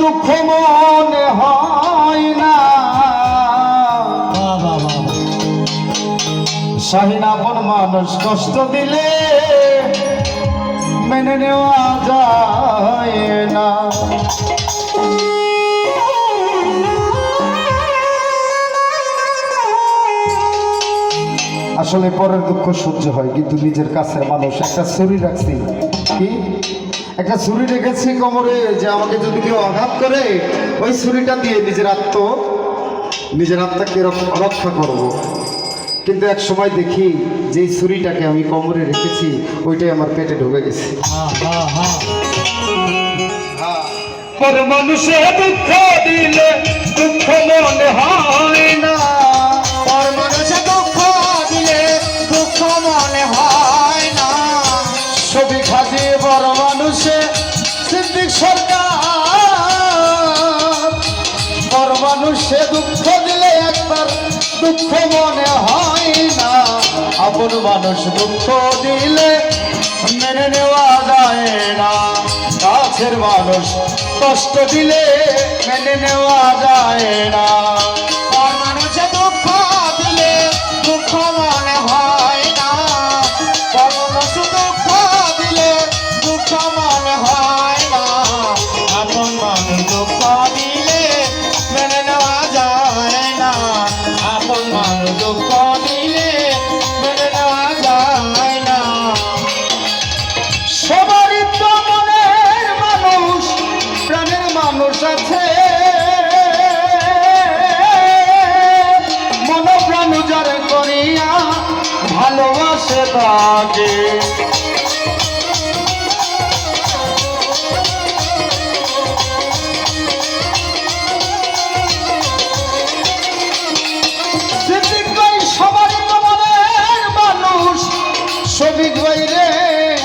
দুঃখ মনে হয় না, শাহিন আপন মানুষ কষ্ট দিলে মেনে নেওয়া যায় না। আসলে পরের দুঃখ সহ্য হয়, কিন্তু নিজের কাছের মানুষ। একটা ছুরি রাখছি, কি একটা ছুরি রেখেছি কোমরে, যে আমাকে যদি কেউ আঘাত করে ওই ছুরিটা দিয়ে নিজের আত্মাকে রক্ষা করব। কিন্তু এক সময় দেখি যে ছুরিটাকে আমি কোমরে রেখেছি ওইটাই আমার পেটে ঢুকে গেছে। পর মানুষে দুঃখ দিলে দুঃখ মনে হয় না, পর মানুষে দুঃখ দিলে দুঃখ মনে হয় না। ছবি খাজি বড় মানুষে সিদ্দিক সরকার, বড় মানুষে দুঃখ দিলে একবার দুঃখ মনে হয় না। আপন মানুষ দুঃখ দিলে মেনে নেওয়া যায় না, কাছের মানুষ কষ্ট দিলে মেনে নেওয়া যায় না। পর মানুষে দুঃখ দিলে দুঃখ মনে হয় না, পর মানুষ দুঃখ দিলে দুঃখ মনে হয় না। আপন মানুষ দুঃখ দিলে মেনে নেওয়া যায় না, আপন মানুষ দুঃখ দিলে মেনে নেওয়া যায় না। সবারই তো মনের মানুষ প্রাণের মানুষ আছে, মন প্রাণ যার করিয়া ভালোবাসে তাকে। সিদ্দিক ভাই সবারই তো মনের মানুষ, শফিক ভাই রে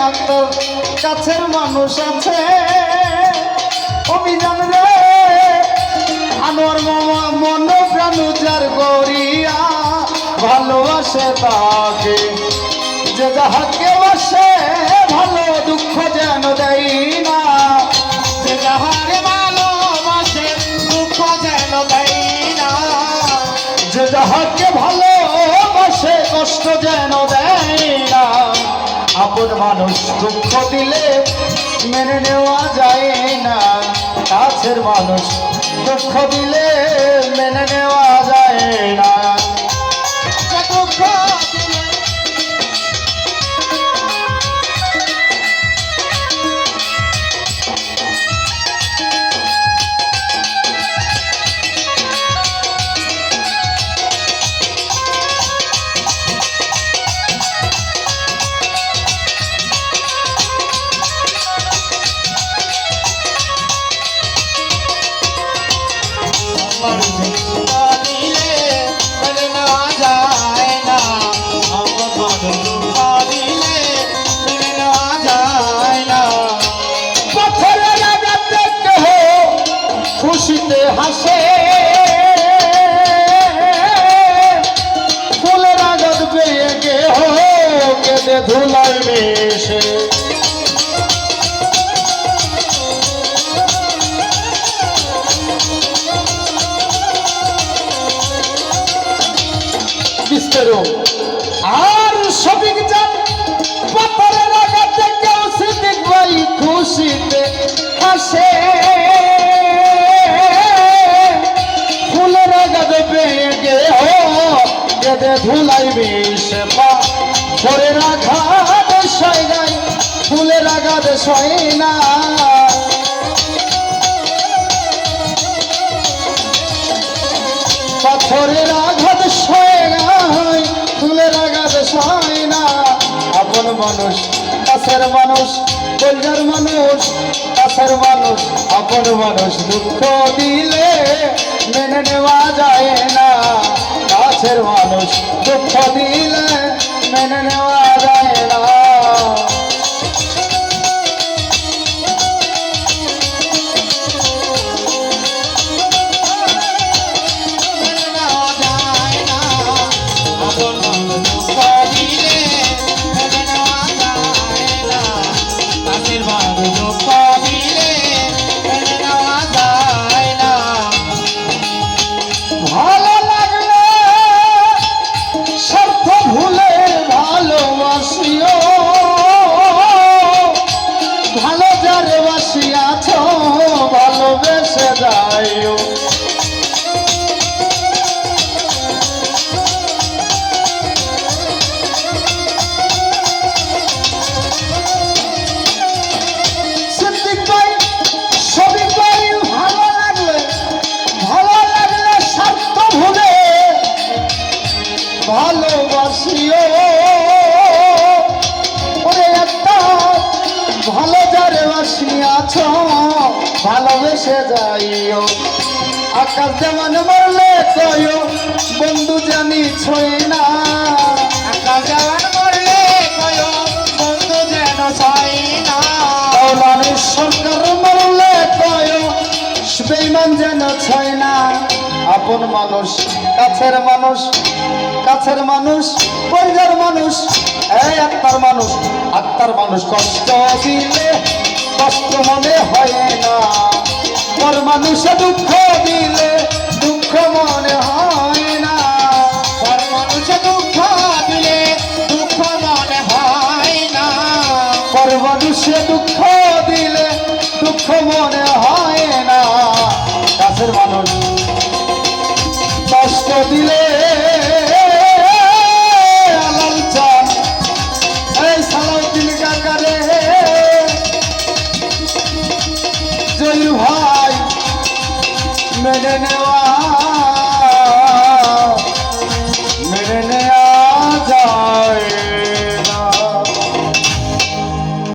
আপনার কাছের মানুষ আছে। অভিযান রে আনোয়ার মামা মন প্রাণ যার করিয়া ভালোবাসে তাকে, যে যাহাকে বাসে ভালো দুঃখ যেন দেয় না, যে যাহারে ভালোবাসে দুঃখ যেন দেয় না। যে যাহাকে ভালোবাসে কষ্ট যেন দেয় না। আপন মানুষ দুঃখ দিলে মেনে নেওয়া যায় না, কাছের মানুষ দুঃখ দিলে মেনে নেওয়া যায় না। যে দুঃখ দিলে মেনে নেওয়া যায় না, আপন মানুষ দুঃখ দিলে মেনে নেওয়া যায় না। পাথরের আঘাতে কেহ খুশিতে হাসে, ফুলের আঘাত পেয়ে কেহ কেঁদে ধুলায় মেশে। আর শফিক জান পাথরের আঘাতে কেউ সিদ্দিক ভাই খুশিতে হাসে, ফুলের আঘাত পেয়ে কেহ কেঁদে ধুলাই মিশে। পাথরের আঘাত সয় নাই, ফুলের আঘাত সয় না। পাথরের আঘাত সয় নাই, ফুলের আঘাত সয় না। আপন মানুষ কাছের মানুষ, কলজার মানুষ কাছের মানুষ, আপন মানুষ দুঃখ দিলে মেনে নেওয়া যায় না, কাছের মানুষ দুঃখ দিলে মেনে নেওয়া যায় না। মেনে নেওয়া যায় না, আপন মানুষ দুঃখ দিলে মেনে নেওয়া যায় না, কাছের মানুষ দুঃখ দিলে মেনে নেওয়া যায় ভালোবাসিও ওরে একটা ভালো যারে বাসিয়াছ ভালোবেসে যাইও আকাশ যেমন মরলে কয়ো বন্ধু জানি ছই না আকাশ যেমন মরলে কয় বন্ধু যেন ছয় না কৌলানের সরকার মরলে কয়ো বেঈমান যেন ছয় না আপন মানুষ কাছের মানুষ পরিবার মানুষ এই আত্মার মানুষ কষ্ট দিলে কষ্ট মনে হয় না পর মানুষে দুঃখ দিলে দুঃখ মনে হয় না পর মানুষে দুঃখ দিলে দুঃখ মনে হয় না পর মানুষে দুঃখ দিলে দুঃখ মনে